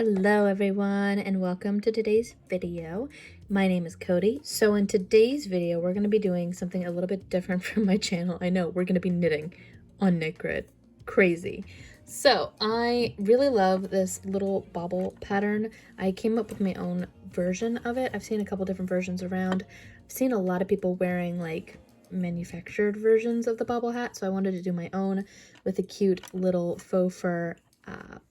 Hello everyone and welcome to today's video. My name is Cody. So in today's video we're going to be doing something a little bit different from my channel. I know, we're going to be knitting on Knit Grid. Crazy. So I really love this little bobble pattern. I came up with my own version of it. I've seen a couple different versions around. I've seen a lot of people wearing like manufactured versions of the bobble hat, so I wanted to do my own with a cute little faux fur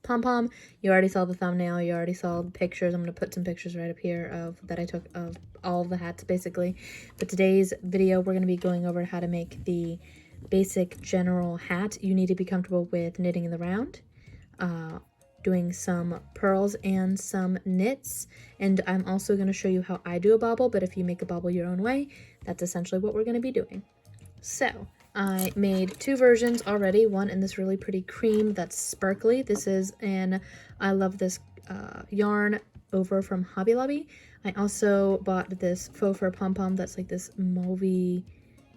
pom pom. You already saw the thumbnail, you already saw the pictures. I'm going to put some pictures right up here of that I took of all of the hats basically. But today's video we're going to be going over how to make the basic general hat. You need to be comfortable with knitting in the round, doing some purls and some knits, and I'm also going to show you how I do a bobble, but if you make a bobble your own way, that's essentially what we're going to be doing. So I made two versions already, one in this really pretty cream that's sparkly. This is I love this yarn over from Hobby Lobby. I also bought this Faux Fur Pom Pom that's like this mauvey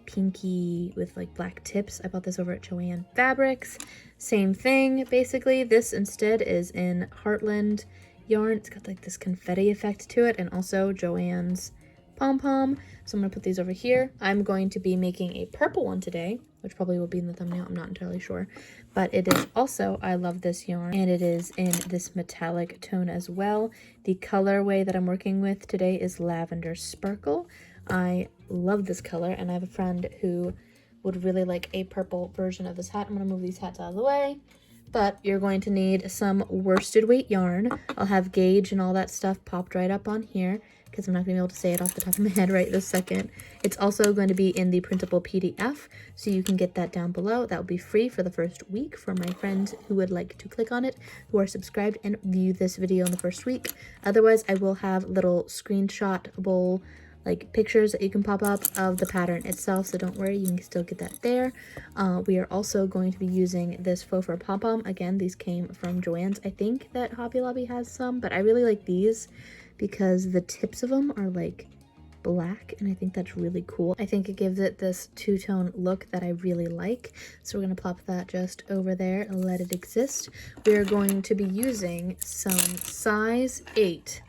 pinky with like black tips. I bought this over at Joann Fabrics. Same thing basically. This instead is in Heartland yarn. It's got like this confetti effect to it, and also Joann's pom pom. So I'm going to put these over here. I'm going to be making a purple one today, which probably will be in the thumbnail. I'm not entirely sure, but it is also, I love this yarn, and it is in this metallic tone as well. The colorway that I'm working with today is Lavender Sparkle. I love this color, and I have a friend who would really like a purple version of this hat. I'm going to move these hats out of the way. But you're going to need some worsted weight yarn. I'll have gauge and all that stuff popped right up on here because I'm not going to be able to say it off the top of my head right this second. It's also going to be in the printable PDF, so you can get that down below. That will be free for the first week for my friends who would like to click on it, who are subscribed and view this video in the first week. Otherwise, I will have little screenshotable like pictures that you can pop up of the pattern itself, so don't worry, you can still get that there. We are also going to be using this Faux Fur Pom Pom. Again, these came from Joann's. I think that Hobby Lobby has some, but I really like these because the tips of them are like black, and I think that's really cool. I think it gives it this two-tone look that I really like. So we're going to plop that just over there and let it exist. We are going to be using some size 8.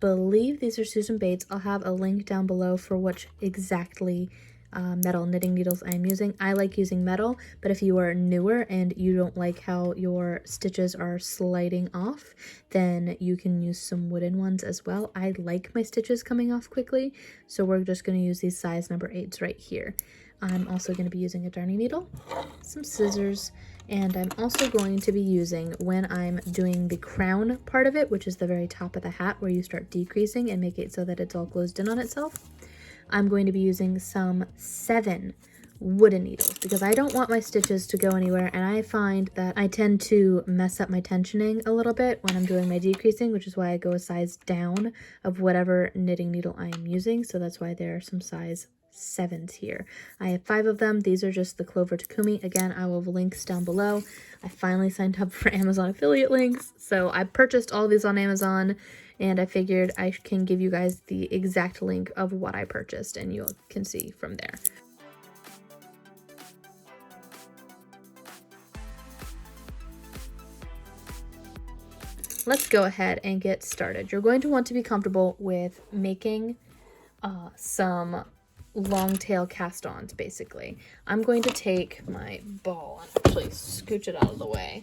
Believe these are Susan Bates. I'll have a link down below for which exactly metal knitting needles I'm using. I like using metal, but if you are newer and you don't like how your stitches are sliding off, then you can use some wooden ones as well. I like my stitches coming off quickly, so we're just going to use these size number 8s right here. I'm also going to be using a darning needle, some scissors, and I'm also going to be using, when I'm doing the crown part of it, which is the very top of the hat where you start decreasing and make it so that it's all closed in on itself, I'm going to be using some 7 wooden needles because I don't want my stitches to go anywhere, and I find that I tend to mess up my tensioning a little bit when I'm doing my decreasing, which is why I go a size down of whatever knitting needle I am using. So that's why there are some size 7s here. I have 5 of them. These are just the Clover Takumi. Again, I will have links down below. I finally signed up for Amazon affiliate links, so I purchased all of these on Amazon, and I figured I can give you guys the exact link of what I purchased, and you can see from there. Let's go ahead and get started. You're going to want to be comfortable with making some long tail cast-ons basically. I'm going to take my ball and actually scooch it out of the way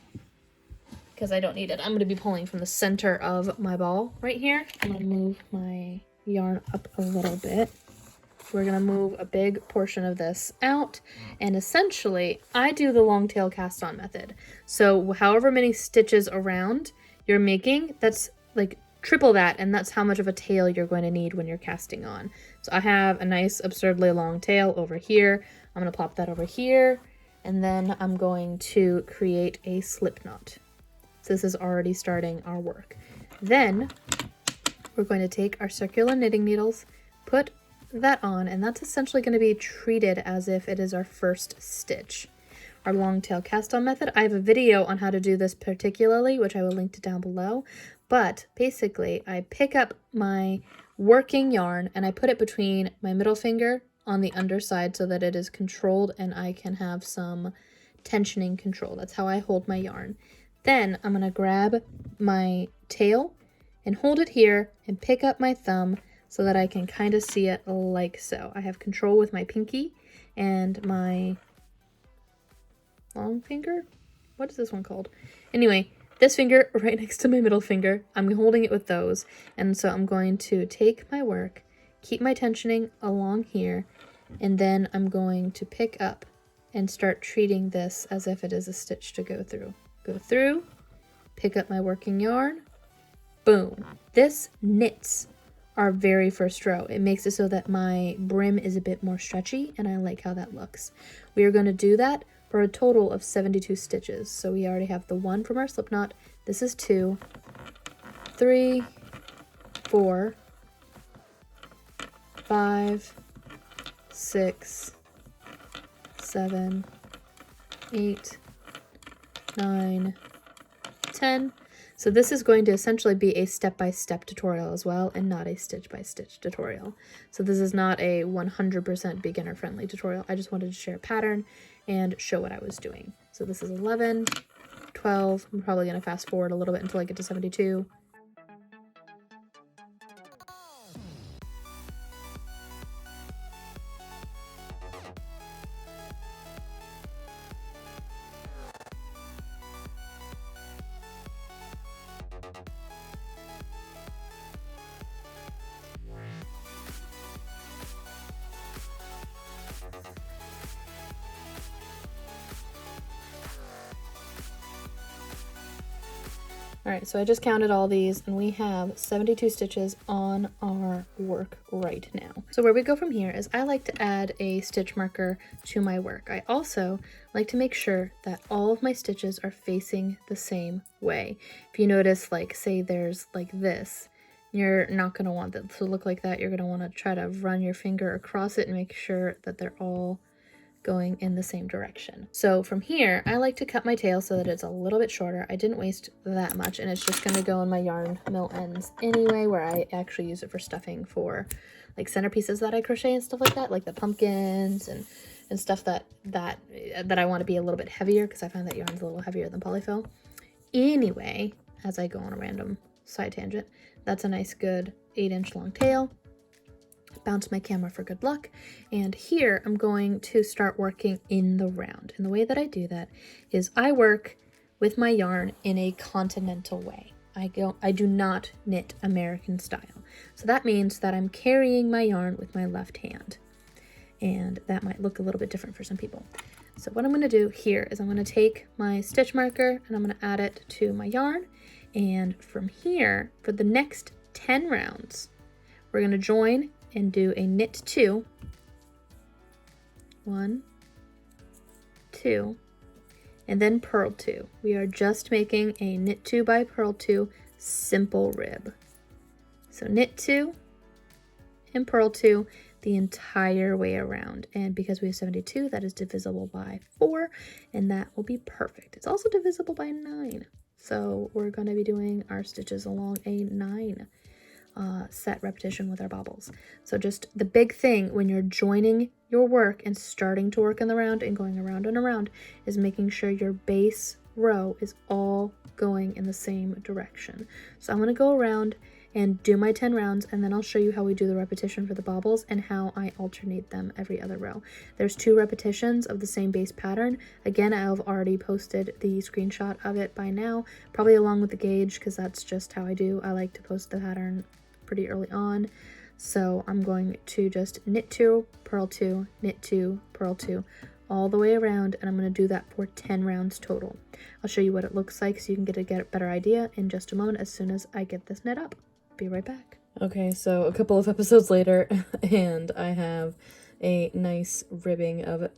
because I don't need it. I'm going to be pulling from the center of my ball right here. I'm going to move my yarn up a little bit. We're going to move a big portion of this out, and essentially I do the long tail cast-on method. So however many stitches around you're making, that's like triple that, and that's how much of a tail you're going to need when you're casting on. So I have a nice absurdly long tail over here. I'm going to plop that over here, and then I'm going to create a slip knot. So this is already starting our work. Then we're going to take our circular knitting needles, put that on, and that's essentially going to be treated as if it is our first stitch. Our long tail cast on method, I have a video on how to do this particularly, which I will link to down below. But basically, I pick up my working yarn and I put it between my middle finger on the underside so that it is controlled and I can have some tensioning control. That's how I hold my yarn. Then I'm going to grab my tail and hold it here and pick up my thumb so that I can kind of see it like so. I have control with my pinky and my long finger. What is this one called? Anyway, this finger right next to my middle finger, I'm holding it with those. And so I'm going to take my work, keep my tensioning along here, and then I'm going to pick up and start treating this as if it is a stitch to go through. Go through, pick up my working yarn, boom. This knits our very first row. It makes it so that my brim is a bit more stretchy, and I like how that looks. We are going to do that for a total of 72 stitches. So we already have the 1 from our slip knot. This is 2, 3, 4, 5, 6, 7, 8, 9, 10. So this is going to essentially be a step-by-step tutorial as well, and not a stitch-by-stitch tutorial. So this is not a 100% beginner-friendly tutorial. I just wanted to share a pattern and show what I was doing. So this is 11, 12. I'm probably going to fast forward a little bit until I get to 72. Alright, so I just counted all these, and we have 72 stitches on our work right now. So where we go from here is I like to add a stitch marker to my work. I also like to make sure that all of my stitches are facing the same way. If you notice, like, say there's like this, you're not going to want it to look like that. You're going to want to try to run your finger across it and make sure that they're all going in the same direction. So from here, I like to cut my tail so that it's a little bit shorter. I didn't waste that much, and it's just going to go in my yarn mill ends anyway, where I actually use it for stuffing for like centerpieces that I crochet and stuff like that, like the pumpkins and stuff that I want to be a little bit heavier, because I find that yarn's a little heavier than polyfill. Anyway, as I go on a random side tangent, that's a nice good 8-inch long tail. Bounce my camera for good luck, and here I'm going to start working in the round. And the way that I do that is I work with my yarn in a continental way. I do not knit American style. So that means that I'm carrying my yarn with my left hand, and that might look a little bit different for some people. So what I'm going to do here is I'm going to take my stitch marker and I'm going to add it to my yarn, and from here for the next 10 rounds we're going to join and do a knit 2, 1, 2, and then purl 2. We are just making a knit 2 by purl 2 simple rib. So knit 2 and purl 2 the entire way around, and because we have 72, that is divisible by 4, and that will be perfect. It's also divisible by 9, so we're going to be doing our stitches along a 9 set repetition with our bobbles. So just the big thing when you're joining your work and starting to work in the round and going around and around is making sure your base row is all going in the same direction. So I'm going to go around and do my 10 rounds, and then I'll show you how we do the repetition for the bobbles and how I alternate them every other row. There's 2 repetitions of the same base pattern. Again, I've already posted the screenshot of it by now, probably along with the gauge, because that's just how I do. I like to post the pattern pretty early on. So I'm going to just knit 2, purl 2, knit 2, purl 2 all the way around, and I'm going to do that for 10 rounds total. I'll show you what it looks like so you can get a better idea in just a moment as soon as I get this knit up. Be right back. Okay, so a couple of episodes later and I have a nice ribbing of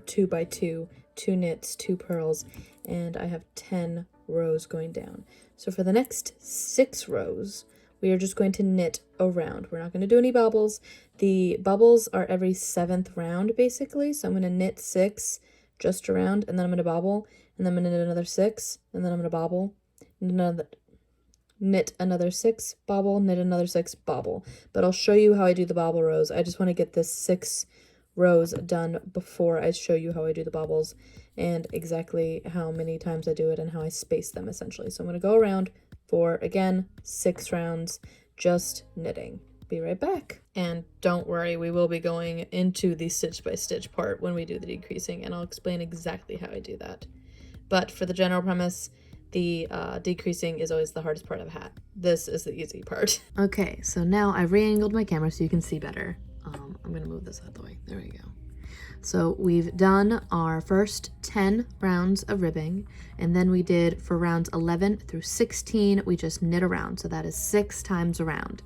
2 by 2, 2 knits, 2 purls, and I have 10 rows going down. So for the next 6 rows we are just going to knit around. We're not going to do any bobbles. The bubbles are every 7th round, basically. So I'm going to knit 6 just around, and then I'm going to bobble, and then I'm going to knit another 6, and then I'm going to bobble, knit another 6, bobble, knit another 6, bobble. But I'll show you how I do the bobble rows. I just want to get this 6 rows done before I show you how I do the bobbles and exactly how many times I do it and how I space them essentially. So I'm going to go around for, again, 6 rounds, just knitting. Be right back. And don't worry, we will be going into the stitch by stitch part when we do the decreasing, and I'll explain exactly how I do that. But for the general premise, the decreasing is always the hardest part of a hat. This is the easy part. Okay, so now I've re-angled my camera so you can see better. I'm gonna move this out of the way. There we go. So we've done our first 10 rounds of ribbing, and then we did for rounds 11 through 16, we just knit around. So that is 6 times around.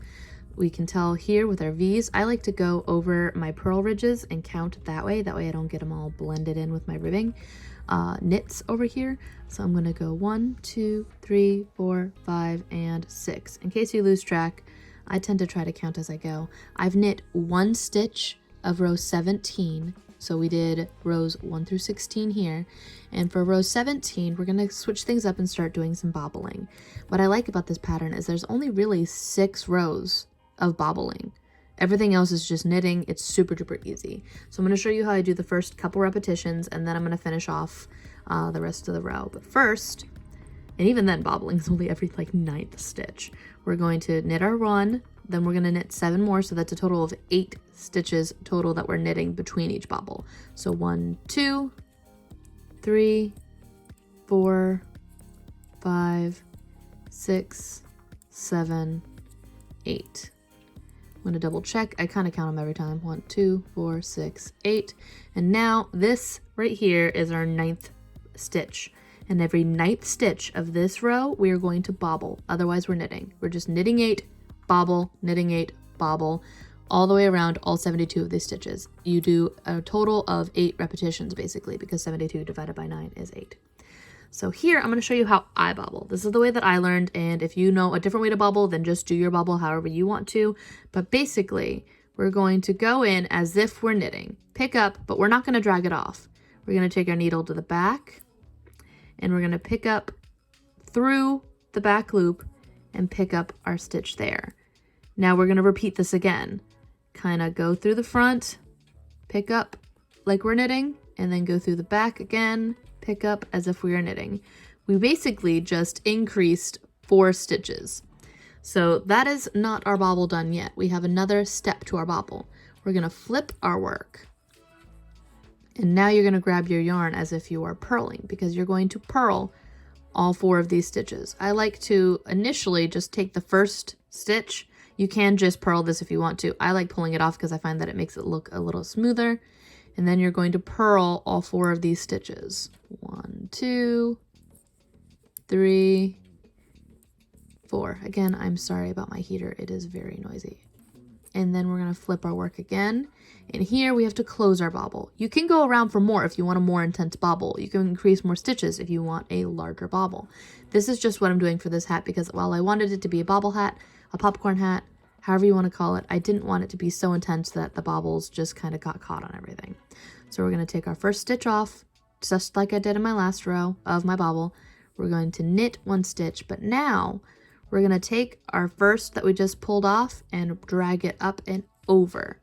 We can tell here with our V's, I like to go over my purl ridges and count that way. That way I don't get them all blended in with my ribbing knits over here. So I'm gonna go 1, 2, 3, 4, 5, and 6. In case you lose track, I tend to try to count as I go. I've knit 1 stitch of row 17. So we did rows 1 through 16 here. And for row 17, we're gonna switch things up and start doing some bobbling. What I like about this pattern is there's only really 6 rows of bobbling. Everything else is just knitting. It's super duper easy. So I'm going to show you how I do the first couple repetitions, and then I'm going to finish off the rest of the row. But first, and even then bobbling is only every like 9th stitch. We're going to knit our 1, then we're going to knit 7 more, so that's a total of 8 stitches total that we're knitting between each bobble. So 1, 2, 3, 4, 5, 6, 7, 8. I'm going to double check. I kind of count them every time. 1, 2, 4, 6, 8. And now this right here is our 9th stitch. And every 9th stitch of this row, we are going to bobble. Otherwise, we're knitting. We're just knitting 8, bobble, knitting 8, bobble, all the way around all 72 of these stitches. You do a total of 8 repetitions, basically, because 72 divided by 9 is 8. So here, I'm going to show you how I bobble. This is the way that I learned, and if you know a different way to bobble, then just do your bobble however you want to. But basically, we're going to go in as if we're knitting. Pick up, but we're not going to drag it off. We're going to take our needle to the back, and we're going to pick up through the back loop and pick up our stitch there. Now we're going to repeat this again. Kind of go through the front, pick up like we're knitting, and then go through the back again, pick up as if we are knitting. We basically just increased 4 stitches. So that is not our bobble done yet. We have another step to our bobble. We're going to flip our work. And now you're going to grab your yarn as if you are purling, because you're going to purl all 4 of these stitches. I like to initially just take the first stitch. You can just purl this if you want to. I like pulling it off because I find that it makes it look a little smoother. And then you're going to purl all 4 of these stitches. 1, 2, 3, 4. Again, I'm sorry about my heater. It is very noisy. And then we're going to flip our work again. And here we have to close our bobble. You can go around for more if you want a more intense bobble. You can increase more stitches if you want a larger bobble. This is just what I'm doing for this hat because while I wanted it to be a bobble hat, a popcorn hat, however you want to call it, I didn't want it to be so intense that the bobbles just kind of got caught on everything. So we're going to take our first stitch off, just like I did in my last row of my bobble. We're going to knit 1 stitch, but now we're going to take our first that we just pulled off and drag it up and over.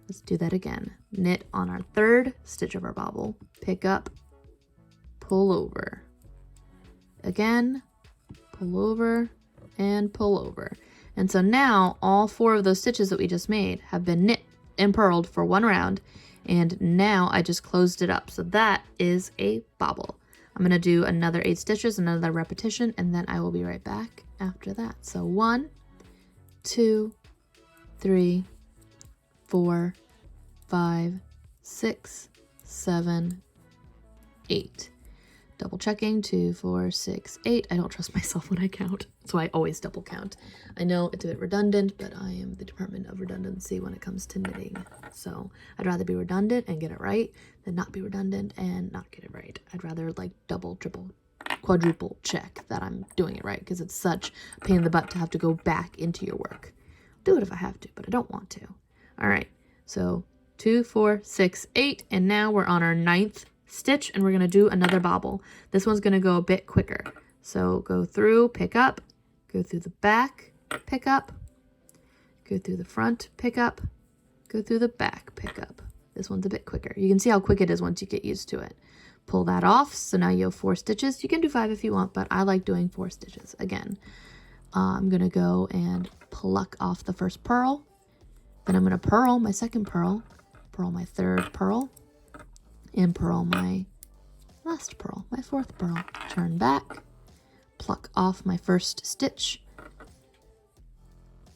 Let's do that again. Knit on our 3rd stitch of our bobble, pick up, pull over. Again, pull over and pull over. And so now all 4 of those stitches that we just made have been knit and purled for 1 round. And now I just closed it up. So that is a bobble. I'm going to do another 8 stitches, another repetition, and then I will be right back after that. So 1, 2, 3, 4, 5, 6, 7, 8. Double checking, 2, 4, 6, 8. I don't trust myself when I count, so I always double count. I know it's a bit redundant, but I am the Department of Redundancy when it comes to knitting. So I'd rather be redundant and get it right than not be redundant and not get it right. I'd rather like double, triple, quadruple check that I'm doing it right because it's such a pain in the butt to have to go back into your work. I'll do it if I have to, but I don't want to. All right, so 2, 4, 6, 8, and now we're on our 9th stitch and we're going to do another bobble. This one's going to go a bit quicker. So go through, pick up, go through the back, pick up, go through the front, pick up, go through the back, pick up. This one's a bit quicker. You can see how quick it is once you get used to it. pull that off. So now you have 4 stitches. You can do 5 if you want, but I like doing 4 stitches. Again, I'm going to go and pluck off the first purl. Then I'm going to purl my second purl my third purl, and purl my last purl, my 4th purl. Turn back, pluck off my first stitch,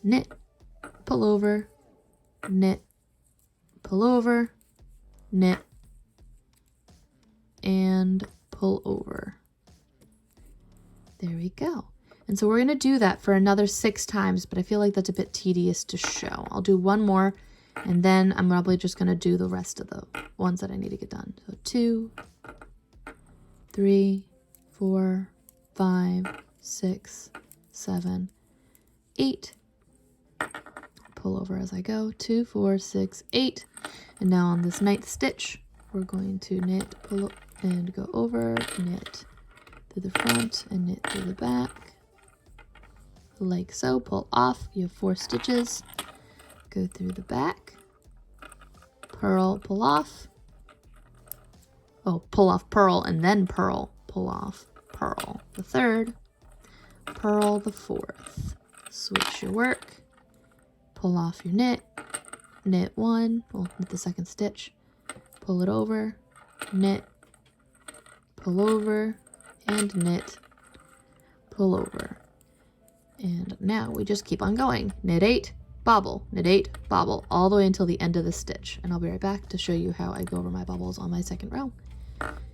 knit, pull over, knit, pull over, knit, and pull over. There we go. And so we're going to do that for another 6 times, but I feel like that's a bit tedious to show. I'll do one more, and then I'm probably just going to do the rest of the ones that I need to get done. So 2, 3, 4, 5, 6, 7, 8. Pull over as I go. 2, 4, 6, 8. And now on this 9th stitch, we're going to knit, pull, and go over, knit through the front, and knit through the back. Like so. Pull off. You have 4 stitches. Go through the back. Purl, pull off. Oh, pull off, purl, and then purl. Pull off, purl the 3rd. Purl the 4th. Switch your work. Pull off your knit. Knit 1. Well, knit the 2nd stitch. Pull it over. Knit. Pull over. And knit. Pull over. And now we just keep on going. Knit 8, bobble, knit 8, bobble, all the way until the end of the stitch. And I'll be right back to show you how I go over my bobbles on my 2nd row.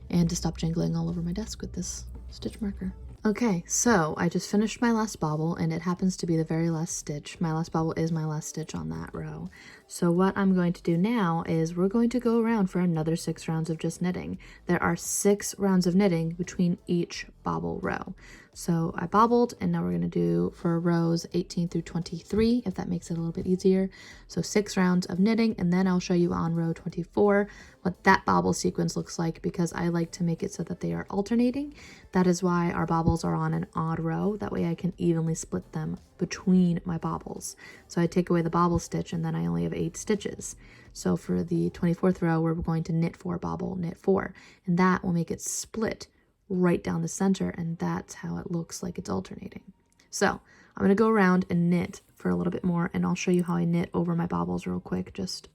And to stop jingling all over my desk with this stitch marker. Okay, so I just finished my last bobble, and it happens to be the very last stitch. My last bobble is my last stitch on that row. So what I'm going to do now is we're going to go around for another 6 rounds of just knitting. There are 6 rounds of knitting between each bobble row. So I bobbled, and now we're going to do for rows 18 through 23, if that makes it a little bit easier. So 6 rounds of knitting, and then I'll show you on row 24 what that bobble sequence looks like, because I like to make it so that they are alternating. That is why our bobbles are on an odd row. That way I can evenly split them between my bobbles. So I take away the bobble stitch, and then I only have 8 stitches. So for the 24th row, we're going to knit 4, bobble, knit 4, and that will make it split right down the center, and that's how it looks like it's alternating. So I'm going to go around and knit for a little bit more, and I'll show you how I knit over my bobbles real quick. Just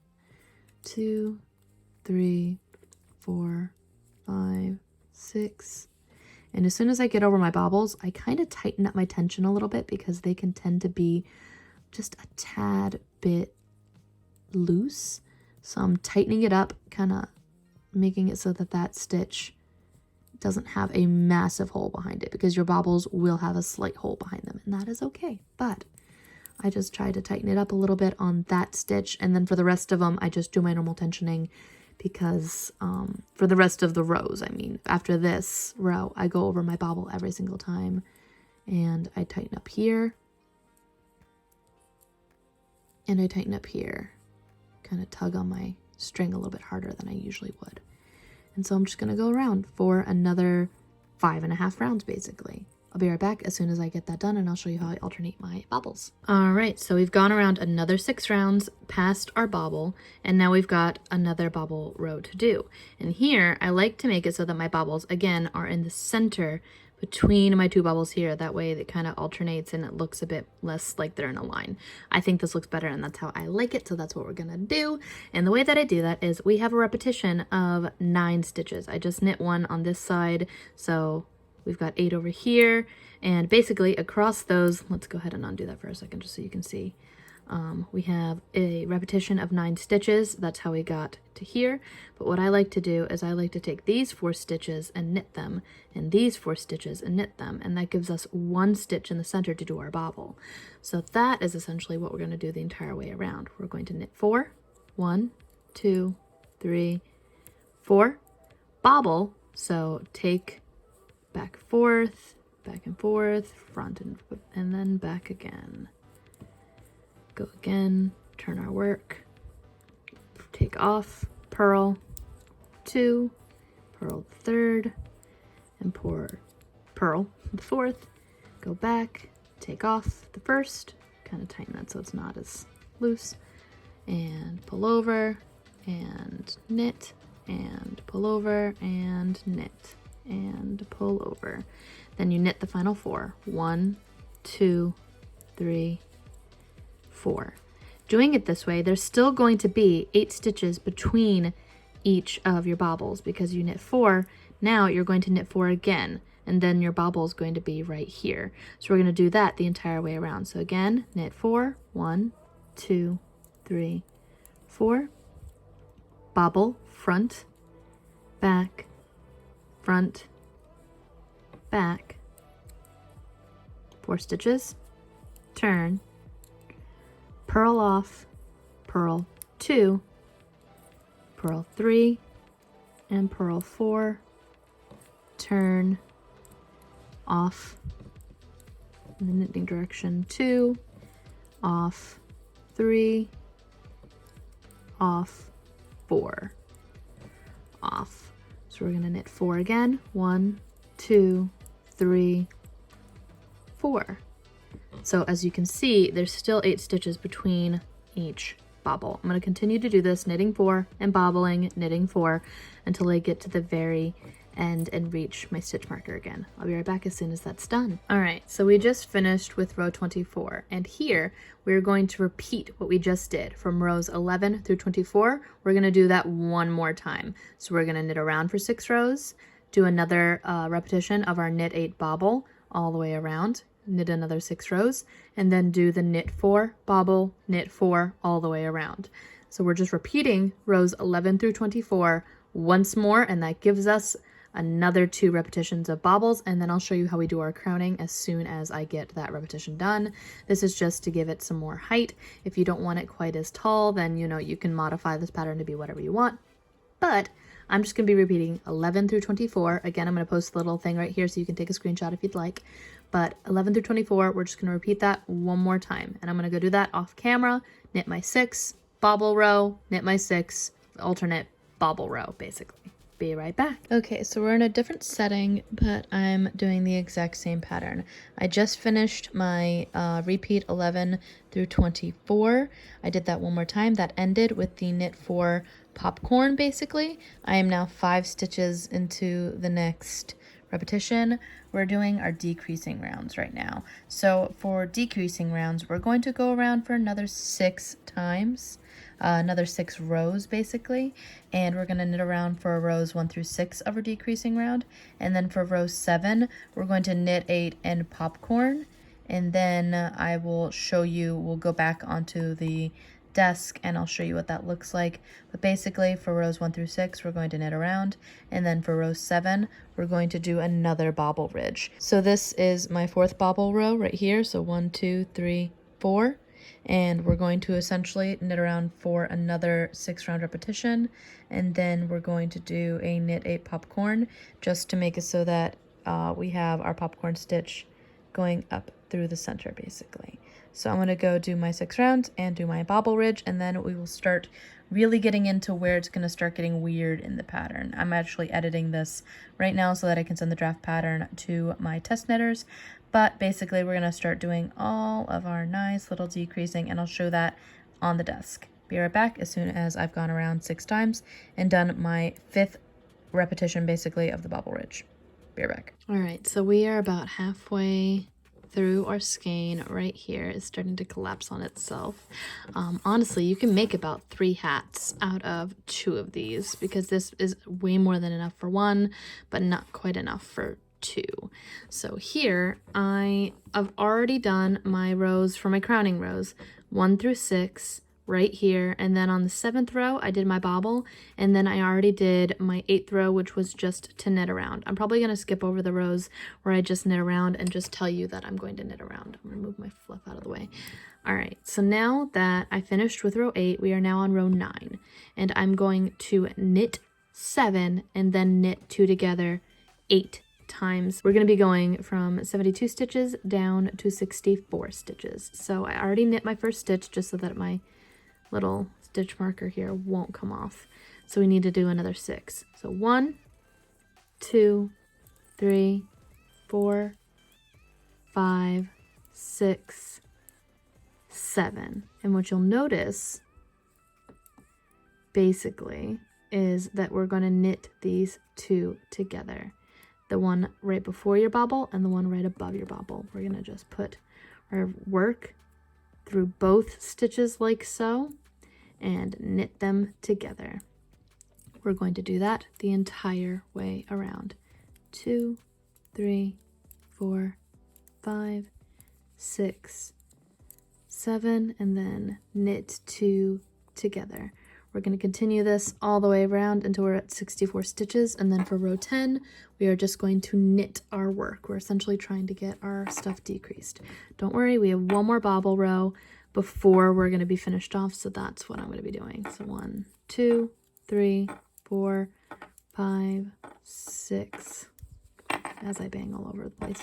2, 3, 4, 5, 6. And as soon as I get over my bobbles, I kind of tighten up my tension a little bit, because they can tend to be just a tad bit loose. So I'm tightening it up, kind of making it so that that stitch doesn't have a massive hole behind it, because your bobbles will have a slight hole behind them, and that is okay. But I just try to tighten it up a little bit on that stitch, and then for the rest of them, I just do my normal tensioning, because for the rest of the rows, I mean, after this row, I go over my bobble every single time, and I tighten up here, and I tighten up here, kind of tug on my string a little bit harder than I usually would. And so I'm just going to go around for another 5.5 rounds, basically. I'll be right back as soon as I get that done, and I'll show you how I alternate my bobbles. All right, so we've gone around another 6 rounds past our bobble, and now we've got another bobble row to do. And here, I like to make it so that my bobbles, again, are in the center between my 2 bobbles here. That way it kind of alternates, and it looks a bit less like they're in a line. I think this looks better, and that's how I like it, so that's what we're gonna do. And the way that I do that is we have a repetition of 9 stitches. I just knit 1 on this side, so we've got 8 over here, and basically across those, let's go ahead and undo that for a second just so you can see. We have a repetition of 9 stitches. That's how we got to here. But what I like to do is I like to take these 4 stitches and knit them, and these 4 stitches and knit them, and that gives us 1 stitch in the center to do our bobble. So that is essentially what we're going to do the entire way around. We're going to knit 4, 1, 2, 3, 4, bobble. So take back and forth, front and then back again. Go again, turn our work, take off, purl 2, purl the 3rd, and purl the 4th, go back, take off the 1st, kind of tighten that so it's not as loose, and pull over, and knit, and pull over and knit and pull over. Then you knit the final 4. 1, 2, 3, 4. Doing it this way, there's still going to be 8 stitches between each of your bobbles because you knit 4. Now you're going to knit 4 again, and then your bobble is going to be right here. So we're going to do that the entire way around. So again, knit 4. 1, 2, 3, 4. Bobble, front, back, front, back. 4 stitches, turn, purl off, purl 2, purl 3, and purl 4, turn, off, in the knitting direction 2, off 3, off 4, off. So we're going to knit 4 again. 1, 2, 3, 4. So as you can see, there's still 8 stitches between each bobble. I'm going to continue to do this, knitting 4 and bobbling, knitting 4 until I get to the very end and reach my stitch marker again. I'll be right back as soon as that's done. All right, so we just finished with row 24, and here we're going to repeat what we just did from rows 11 through 24. We're going to do that one more time. So we're going to knit around for 6 rows, do another repetition of our knit 8 bobble all the way around, knit another 6 rows, and then do the knit 4 bobble, knit 4 all the way around. So we're just repeating rows 11 through 24 once more, and that gives us another 2 repetitions of bobbles, and then I'll show you how we do our crowning as soon as I get that repetition done. This is just to give it some more height. If you don't want it quite as tall, then you can modify this pattern to be whatever you want. But I'm just going to be repeating 11 through 24. Again, I'm going to post the little thing right here so you can take a screenshot if you'd like. But 11 through 24, we're just going to repeat that one more time. And I'm going to go do that off camera, knit my 6, bobble row, knit my 6, alternate bobble row, basically. Be right back. Okay, so we're in a different setting, but I'm doing the exact same pattern. I just finished my repeat 11 through 24. I did that one more time. That ended with the knit 4 popcorn, basically. I am now 5 stitches into the next repetition. We're doing our decreasing rounds right now. So for decreasing rounds, we're going to go around for another 6 times. Another 6 rows basically, and we're going to knit around for rows 1 through 6 of our decreasing round, and then for row 7 we're going to knit 8 and popcorn, and then I will show you, we'll go back onto the desk and I'll show you what that looks like. But basically for rows 1 through 6 we're going to knit around, and then for row 7 we're going to do another bobble ridge. So this is my 4th bobble row right here, so 1, 2, 3, 4. And we're going to essentially knit around for another 6 round repetition, and then we're going to do a knit 8 popcorn just to make it so that we have our popcorn stitch going up through the center basically. So I'm going to go do my 6 rounds and do my bobble ridge, and then we will start really getting into where it's going to start getting weird in the pattern. I'm actually editing this right now so that I can send the draft pattern to my test knitters. But basically we're going to start doing all of our nice little decreasing, and I'll show that on the desk. Be right back as soon as I've gone around 6 times and done my 5th repetition basically of the bobble ridge. Be right back. All right, so we are about halfway through our skein right here. It's starting to collapse on itself. Honestly, you can make about 3 hats out of 2 of these because this is way more than enough for 1, but not quite enough for 2. So here I have already done my rows for my crowning rows 1 through 6 right here, and then on the 7th row I did my bobble, and then I already did my 8th row, which was just to knit around. I'm probably going to skip over the rows where I just knit around and just tell you that I'm going to knit around. I'm going to move my fluff out of the way. All right, so now that I finished with row 8, we are now on row 9, and I'm going to knit 7 and then knit 2 together 8 times. We're going to be going from 72 stitches down to 64 stitches. So I already knit my first stitch just so that my little stitch marker here won't come off. So we need to do another 6. So 1, 2, 3, 4, 5, 6, 7. And what you'll notice basically is that we're going to knit these two together. The one right before your bobble and the one right above your bobble. We're going to just put our work through both stitches like so and knit them together. We're going to do that the entire way around. 2, 3, 4, 5, 6, 7, and then knit 2 together. We're going to continue this all the way around until we're at 64 stitches, and then for row 10 we are just going to knit our work. We're essentially trying to get our stuff decreased. Don't worry, we have one more bobble row before we're going to be finished off, so that's what I'm going to be doing. So 1, 2, 3, 4, 5, 6, as I bang all over the place,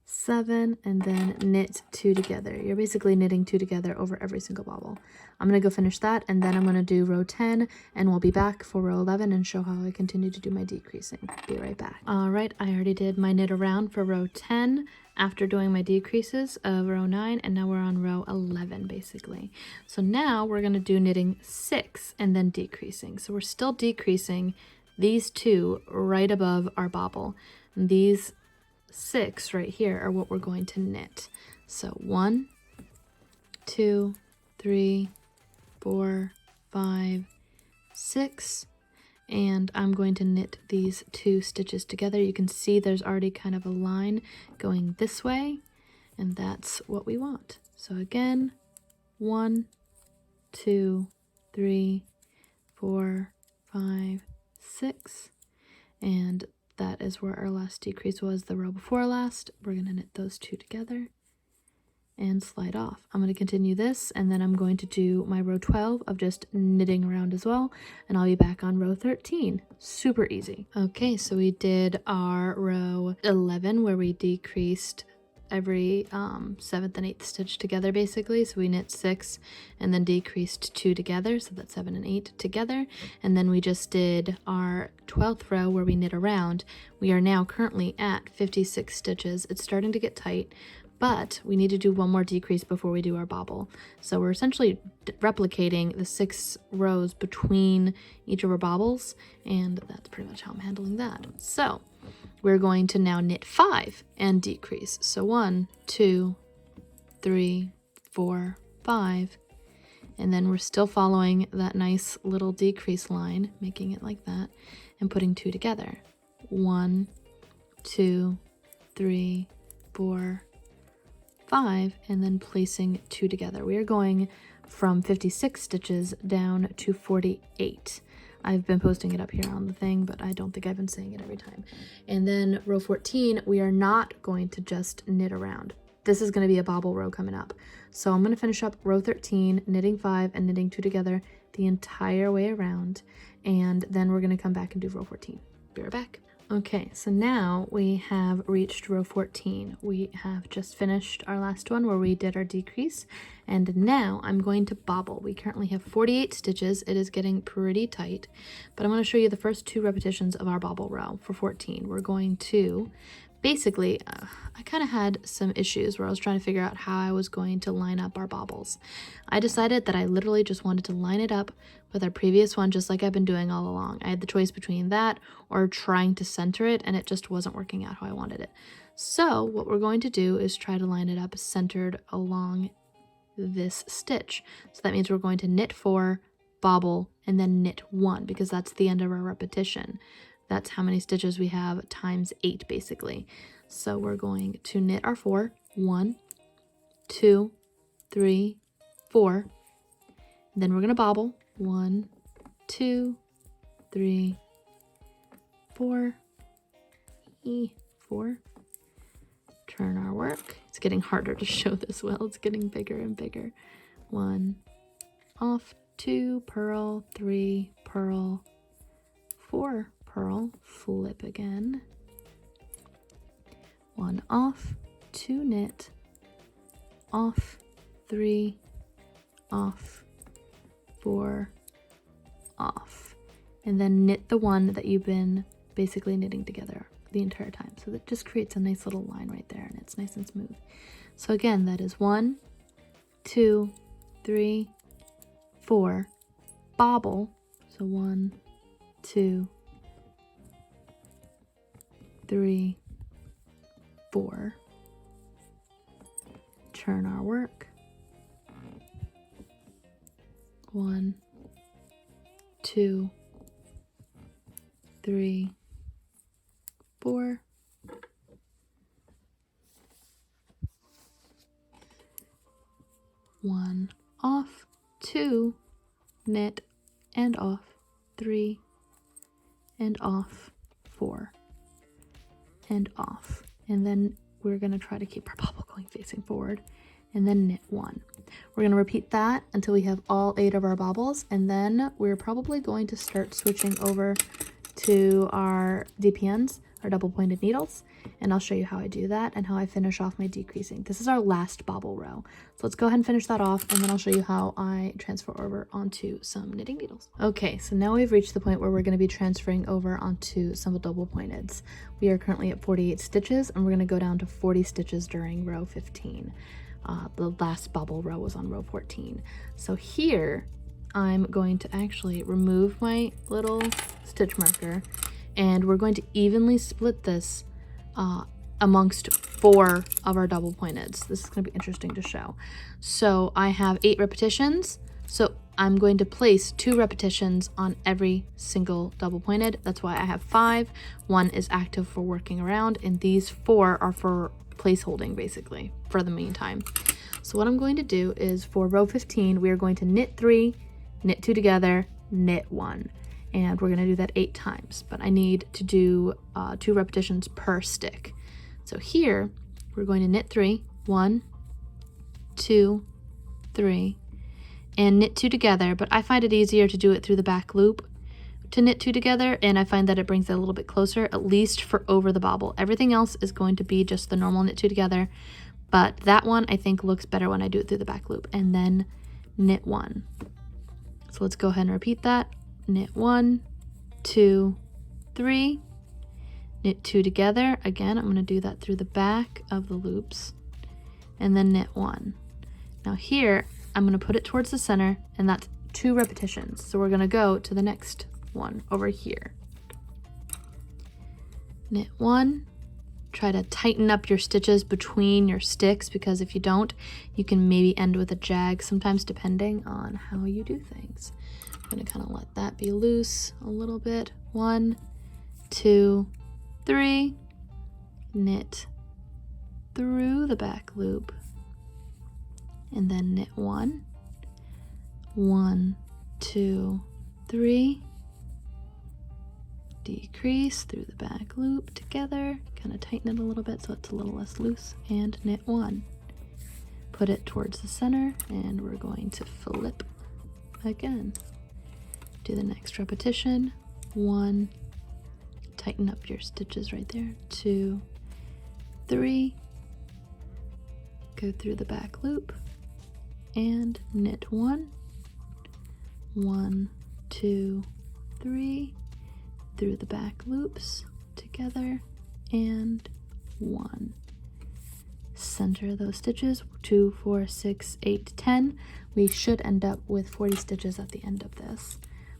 7, and then knit 2 together. You're basically knitting 2 together over every single bobble. I'm going to go finish that, and then I'm going to do row 10, and we'll be back for row 11 and show how I continue to do my decreasing. Be right back. Alright, I already did my knit around for row 10 after doing my decreases of row 9, and now we're on row 11 basically. So now we're going to do knitting 6 and then decreasing. So we're still decreasing these 2 right above our bobble. And these 6 right here are what we're going to knit. So 1, 2, 3, 4, 5, 6, and I'm going to knit these 2 stitches together. You can see there's already kind of a line going this way, and that's what we want. So again, 1, 2, 3, 4, 5, 6, and that is where our last decrease was, the row before last. We're going to knit those 2 together and slide off. I'm going to continue this, and then I'm going to do my row 12 of just knitting around as well, and I'll be back on row 13. Super easy. Okay, so we did our row 11 where we decreased every 7th and 8th stitch together basically. So we knit 6 and then decreased 2 together, so that's 7 and 8 together. And then we just did our 12th row where we knit around. We are now currently at 56 stitches. It's starting to get tight, but we need to do one more decrease before we do our bobble. So we're essentially replicating the 6 rows between each of our bobbles, and that's pretty much how I'm handling that. So we're going to now knit 5 and decrease. So 1, 2, 3, 4, 5, and then we're still following that nice little decrease line, making it like that, and putting 2 together. 1, 2, 3, 4, 5, and then placing 2 together. We are going from 56 stitches down to 48. I've been posting it up here on the thing, but I don't think I've been saying it every time. And then row 14, we are not going to just knit around. This is going to be a bobble row coming up. So I'm going to finish up row 13, knitting 5 and knitting 2 together the entire way around. And then we're going to come back and do row 14. Be right back. Okay, so now we have reached row 14. We have just finished our last one where we did our decrease, and now I'm going to bobble. We currently have 48 stitches. It is getting pretty tight, but I'm going to show you the first 2 repetitions of our bobble row for 14. We're going to basically, I kind of had some issues where I was trying to figure out how I was going to line up our bobbles. I decided that I literally just wanted to line it up with our previous one, just like I've been doing all along. I had the choice between that or trying to center it, and it just wasn't working out how I wanted it. So what we're going to do is try to line it up centered along this stitch. So that means we're going to knit 4, bobble, and then knit 1, because that's the end of our repetition. That's how many stitches we have times 8 basically. So we're going to knit our 4, 1, 2, 3, 4. Then we're going to bobble 1, 2, 3, 4, 4. Turn our work. It's getting harder to show this well. It's getting bigger and bigger. 1 off, 2 purl, 3 purl, 4 purl, flip again, 1 off, 2 knit, off, 3 off, 4 off, and then knit the one that you've been basically knitting together the entire time. So that just creates a nice little line right there, and it's nice and smooth. So again, that is 1, 2, 3, 4, bobble, so 1, 2, 3, 4. Turn our work. 1, 2, 3, 4. One off, 2, knit and off, 3 and off, 4 and off. And then we're going to try to keep our bobble going facing forward, and then knit 1. We're going to repeat that until we have all 8 of our bobbles, and then we're probably going to start switching over to our DPNs, our double pointed needles, and I'll show you how I do that and how I finish off my decreasing. This is our last bobble row. So let's go ahead and finish that off, and then I'll show you how I transfer over onto some knitting needles. Okay, so now we've reached the point where we're going to be transferring over onto some double pointeds. We are currently at 48 stitches, and we're going to go down to 40 stitches during row 15. The last bobble row was on row 14. So here I'm going to actually remove my little stitch marker, and we're going to evenly split this amongst 4 of our double pointeds. This is going to be interesting to show. So I have 8 repetitions, so I'm going to place 2 repetitions on every single double pointed. That's why I have 5. 1 is active for working around, and these 4 are for place holding, basically, for the meantime. So what I'm going to do is for row 15, we are going to knit 3, knit 2 together, knit 1. And we're going to do that 8 times, but I need to do 2 repetitions per stick. So here we're going to knit 3, 1, 2, 3, and knit 2 together, but I find it easier to do it through the back loop to knit 2 together, and I find that it brings it a little bit closer, at least for over the bobble. Everything else is going to be just the normal knit 2 together, but that one I think looks better when I do it through the back loop, and then knit 1. So let's go ahead and repeat that. Knit 1, 2, 3, knit 2 together. Again, I'm going to do that through the back of the loops, and then knit 1. Now here, I'm going to put it towards the center, and that's 2 repetitions. So we're going to go to the next one over here. Knit 1. Try to tighten up your stitches between your sticks, because if you don't, you can maybe end with a jag, sometimes depending on how you do things. I'm going to kind of let that be loose a little bit. 1, 2, 3, knit through the back loop, and then knit 1, 1, 2, 3, decrease through the back loop together, kind of tighten it a little bit so it's a little less loose, and knit 1. Put it towards the center, and we're going to flip again. Do the next repetition. 1, tighten up your stitches right there. 2, 3, go through the back loop and knit 1, 1, 2, 3, through the back loops together, and 1. Center those stitches. 2, 4, 6, 8, 10. We should end up with 40 stitches at the end of this.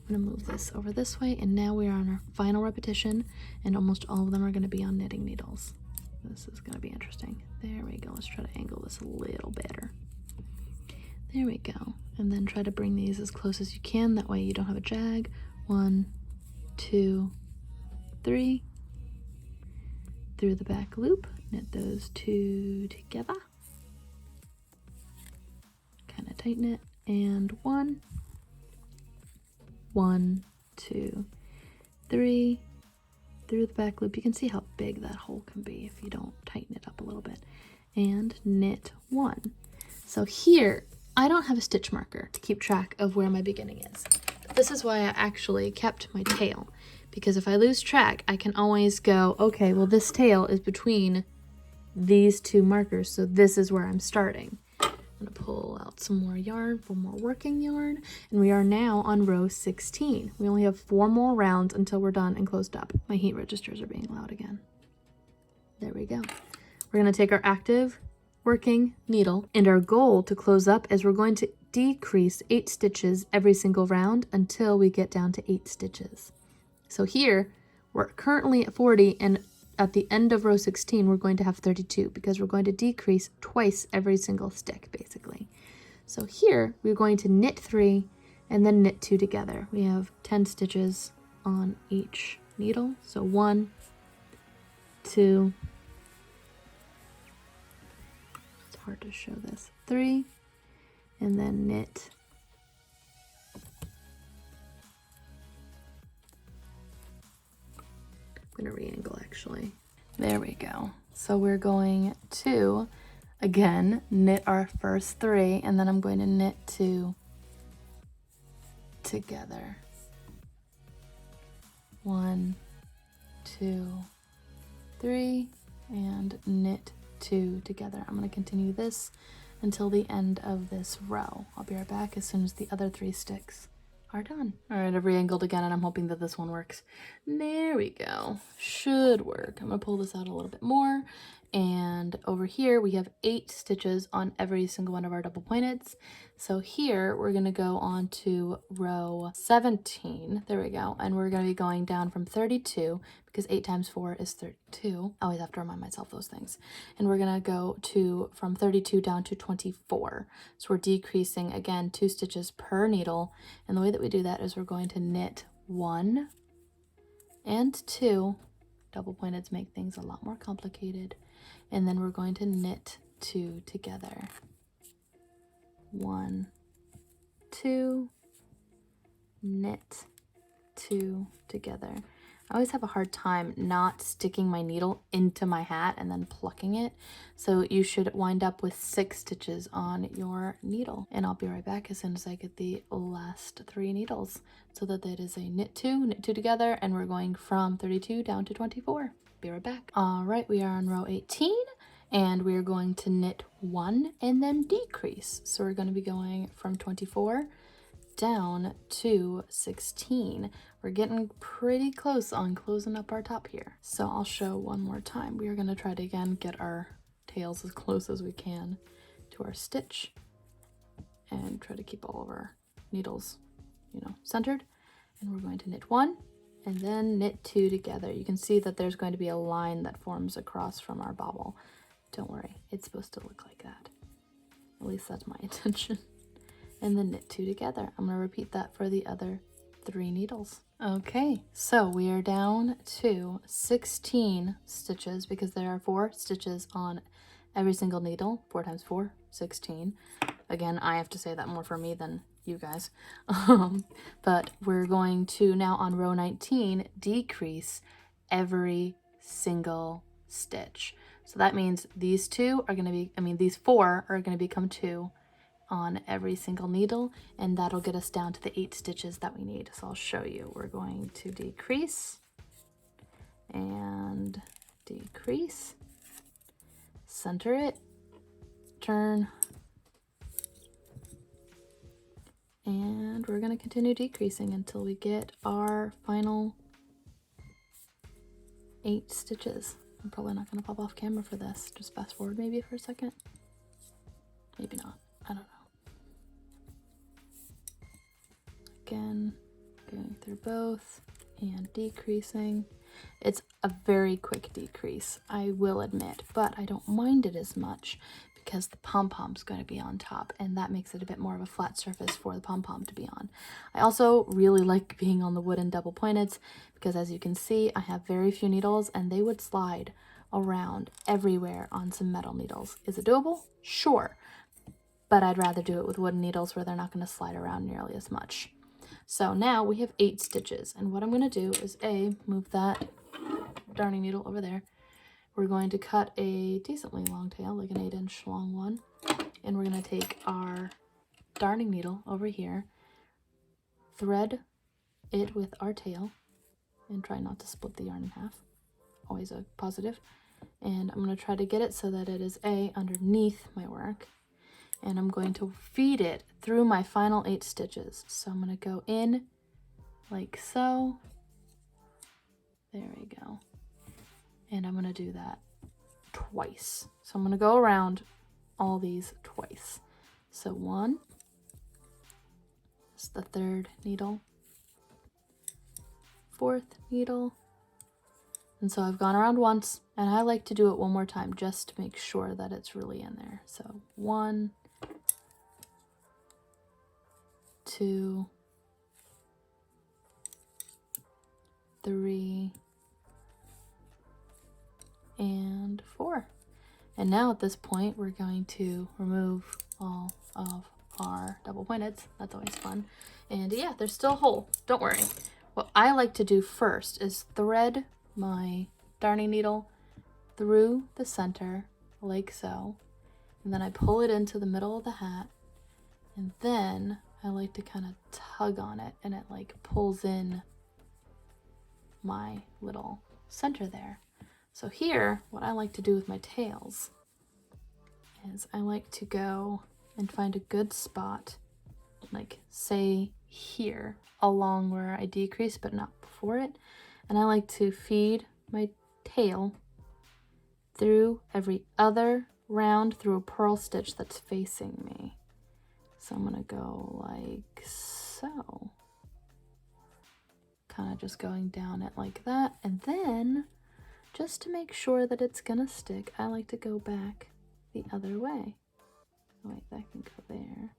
I'm going to move this over this way, and now we are on our final repetition, and almost all of them are going to be on knitting needles. This is going to be interesting. There we go. Let's try to angle this a little better. There we go. And then try to bring these as close as you can, that way you don't have a jag. 1, 2, 3, through the back loop, knit those 2 together, kind of tighten it, and 1, 1, 2, 3, through the back loop. You can see how big that hole can be if you don't tighten it up a little bit, and knit 1. So here, I don't have a stitch marker to keep track of where my beginning is. This is why I actually kept my tail, because if I lose track, I can always go, okay, well, this tail is between these 2 markers, so this is where I'm starting. I'm going to pull out some more yarn for more working yarn, and we are now on row 16. We only have 4 more rounds until we're done and closed up. My heat registers are being loud again. There we go. We're going to take our active working needle, and our goal to close up is we're going to decrease 8 stitches every single round until we get down to 8 stitches. So here we're currently at 40, and at the end of row 16 we're going to have 32 because we're going to decrease twice every single stick basically. So here we're going to knit 3 and then knit 2 together. We have 10 stitches on each needle. So 1, 2, it's hard to show this, 3, and then knit. I'm gonna re-angle actually. There we go. So we're going to, again, knit our first 3, and then I'm going to knit 2 together. 1, 2, 3, and knit 2 together. I'm going to continue this until the end of this row. I'll be right back as soon as the other 3 sticks are done. All right, I've re-angled again, and I'm hoping that this one works. There we go. Should work. I'm going to pull this out a little bit more. And over here we have 8 stitches on every single one of our double pointeds. So here we're going to go on to row 17. There we go. And we're going to be going down from 32 because 8 times 4 is 32. I always have to remind myself those things. And we're going to go from 32 down to 24. So we're decreasing again 2 stitches per needle. And the way that we do that is we're going to knit 1 and 2. Double pointeds make things a lot more complicated. And then we're going to knit 2 together. 1, 2, knit 2 together. I always have a hard time not sticking my needle into my hat and then plucking it. So you should wind up with 6 stitches on your needle. And I'll be right back as soon as I get the last 3 needles. So that it is a knit 2 together, and we're going from 32 down to 24. Be right back. All right, we are on row 18, and we're going to knit 1 and then decrease. So we're going to be going from 24 down to 16. We're getting pretty close on closing up our top here. So I'll show one more time. We are going to try to again get our tails as close as we can to our stitch and try to keep all of our needles, centered. And we're going to knit 1 and then knit 2 together. You can see that there's going to be a line that forms across from our bobble. Don't worry, it's supposed to look like that. At least that's my intention. And then knit 2 together. I'm going to repeat that for the other 3 needles. Okay, so we are down to 16 stitches because there are 4 stitches on every single needle. 4 times 4, 16. Again, I have to say that more for me than you guys. But we're going to now on row 19 decrease every single stitch. So that means these 2 are going to be, these 4 are going to become 2 on every single needle, and that'll get us down to the 8 stitches that we need. So I'll show you. We're going to decrease and decrease, center it, turn, and we're going to continue decreasing until we get our final 8 stitches. I'm probably not going to pop off camera for this. Just fast forward maybe for a second. Maybe not. I don't know. Again, going through both and decreasing. It's a very quick decrease, I will admit, but I don't mind it as much because the pom-pom's going to be on top, and that makes it a bit more of a flat surface for the pom-pom to be on. I also really like being on the wooden double pointeds because, as you can see, I have very few needles and they would slide around everywhere on some metal needles. Is it doable? Sure, but I'd rather do it with wooden needles where they're not going to slide around nearly as much. So now we have 8 stitches, and what I'm going to do is move that darning needle over there. We're going to cut a decently long tail, like an 8-inch long one, and we're going to take our darning needle over here, thread it with our tail, and try not to split the yarn in half, always a positive, and I'm going to try to get it so that it is underneath my work. And I'm going to feed it through my final 8 stitches. So I'm going to go in like so. There we go. And I'm going to do that twice. So I'm going to go around all these twice. So 1, it's the 3rd needle, 4th needle. And so I've gone around once, and I like to do it one more time just to make sure that it's really in there. So 1, 2, 3, and 4. And now at this point, we're going to remove all of our double pointeds. That's always fun. And yeah, there's still a hole. Don't worry. What I like to do first is thread my darning needle through the center like so. And then I pull it into the middle of the hat. And then I like to kind of tug on it, and it like pulls in my little center there. So here, what I like to do with my tails is I like to go and find a good spot, like say here, along where I decrease but not before it. And I like to feed my tail through every other round through a purl stitch that's facing me. So I'm gonna go like so. Kind of just going down it like that. And then, just to make sure that it's gonna stick, I like to go back the other way. Wait, that can go there.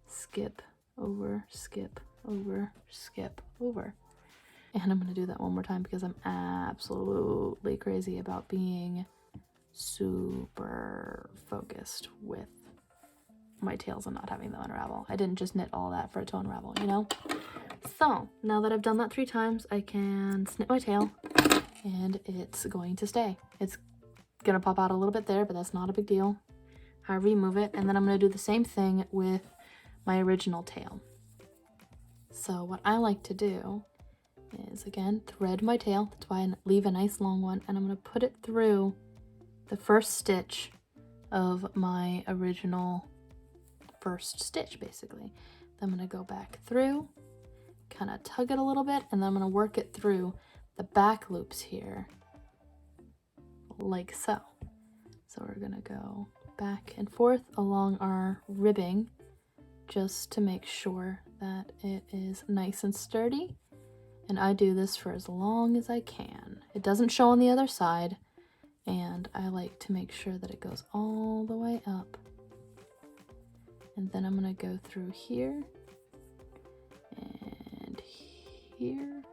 Skip, over, skip, over, skip, over. And I'm gonna do that one more time because I'm absolutely crazy about being super focused with my tails and not having them unravel. I didn't just knit all that for it to unravel, you know? So now that I've done that 3 times, I can snip my tail and it's going to stay. It's gonna pop out a little bit there, but that's not a big deal. However you move it. And then I'm gonna do the same thing with my original tail. So what I like to do is, again, thread my tail. That's why I leave a nice long one, and I'm gonna put it through the first stitch of my original first stitch, basically. Then I'm gonna go back through, kind of tug it a little bit, and then I'm gonna work it through the back loops here, like so. So we're gonna go back and forth along our ribbing just to make sure that it is nice and sturdy. And I do this for as long as I can. It doesn't show on the other side, and I like to make sure that it goes all the way up. And then I'm gonna go through here and here.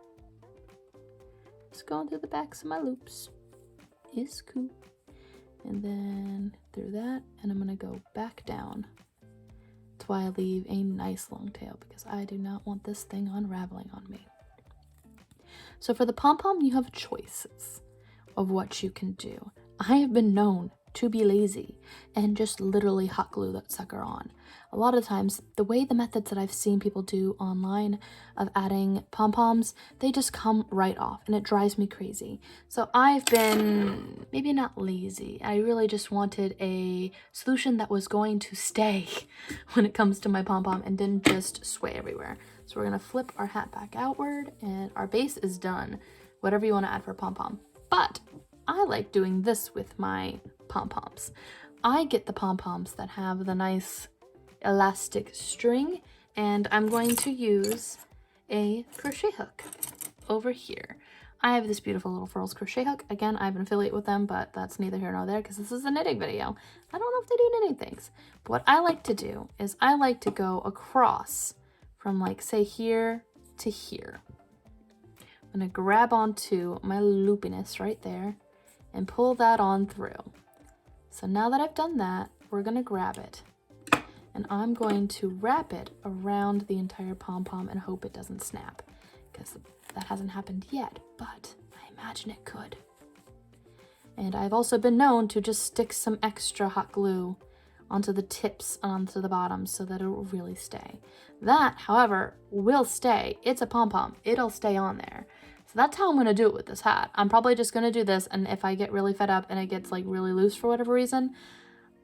Just going through the backs of my loops. Is cool. And then through that, and I'm gonna go back down. That's why I leave a nice long tail, because I do not want this thing unraveling on me. So for the pom-pom, you have choices of what you can do. I have been known to be lazy and just literally hot glue that sucker on. A lot of times, the way the methods that I've seen people do online of adding pom-poms, they just come right off, and it drives me crazy. So I've been maybe not lazy. I really just wanted a solution that was going to stay when it comes to my pom-pom and didn't just sway everywhere. So we're gonna flip our hat back outward, and our base is done. Whatever you want to add for pom-pom. But I like doing this with my pom-poms. I get the pom-poms that have the nice elastic string, and I'm going to use a crochet hook over here. I have this beautiful little Furls crochet hook. Again, I have an affiliate with them, but that's neither here nor there because this is a knitting video. I don't know if they do knitting things. But what I like to do is I like to go across from, like, say here to here. I'm gonna grab onto my loopiness right there and pull that on through. So now that I've done that, we're gonna grab it, and I'm going to wrap it around the entire pom-pom and hope it doesn't snap, because that hasn't happened yet, but I imagine it could. And I've also been known to just stick some extra hot glue onto the tips and onto the bottom so that it will really stay. That, however, will stay. It's a pom-pom. It'll stay on there. So that's how I'm going to do it with this hat. I'm probably just going to do this, and if I get really fed up and it gets like really loose for whatever reason,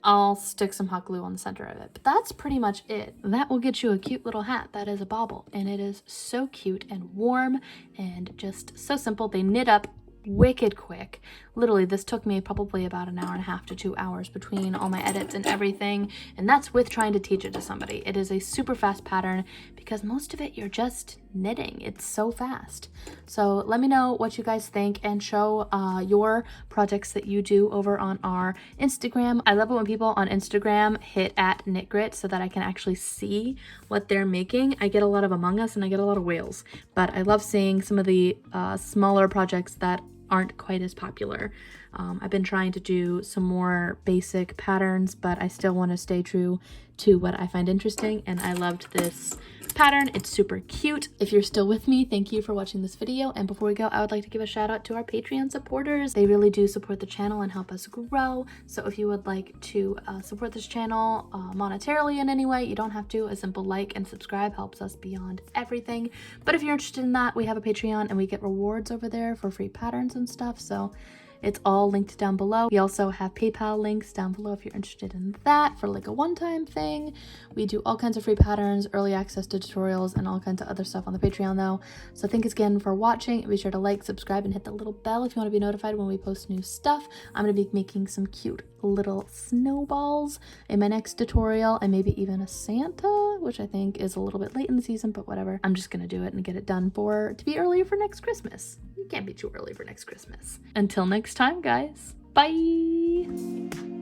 I'll stick some hot glue on the center of it. But that's pretty much it. That will get you a cute little hat that is a bobble, and it is so cute and warm and just so simple. They knit up wicked quick. Literally, this took me probably about an hour and a half to 2 hours between all my edits and everything, and that's with trying to teach it to somebody. It is a super fast pattern because most of it you're just knitting. It's so fast. So let me know what you guys think and show your projects that you do over on our Instagram. I love it when people on Instagram hit @knitgrit so that I can actually see what they're making. I get a lot of Among Us and I get a lot of whales, but I love seeing some of the smaller projects that aren't quite as popular. I've been trying to do some more basic patterns, but I still want to stay true to what I find interesting, and I loved this pattern. It's super cute. If you're still with me, thank you for watching this video, and before we go, I would like to give a shout out to our Patreon supporters. They really do support the channel and help us grow, so if you would like to support this channel monetarily in any way, you don't have to. A simple like and subscribe helps us beyond everything, but if you're interested in that, we have a Patreon and we get rewards over there for free patterns and stuff, so it's all linked down below. We also have PayPal links down below if you're interested in that for like a one-time thing. We do all kinds of free patterns, early access to tutorials, and all kinds of other stuff on the Patreon though. So thanks again for watching. Be sure to like, subscribe, and hit the little bell if you want to be notified when we post new stuff. I'm going to be making some cute little snowballs in my next tutorial, and maybe even a Santa, which I think is a little bit late in the season, but whatever. I'm just going to do it and get it done to be early for next Christmas. You can't be too early for next Christmas. Until next time, guys. Bye!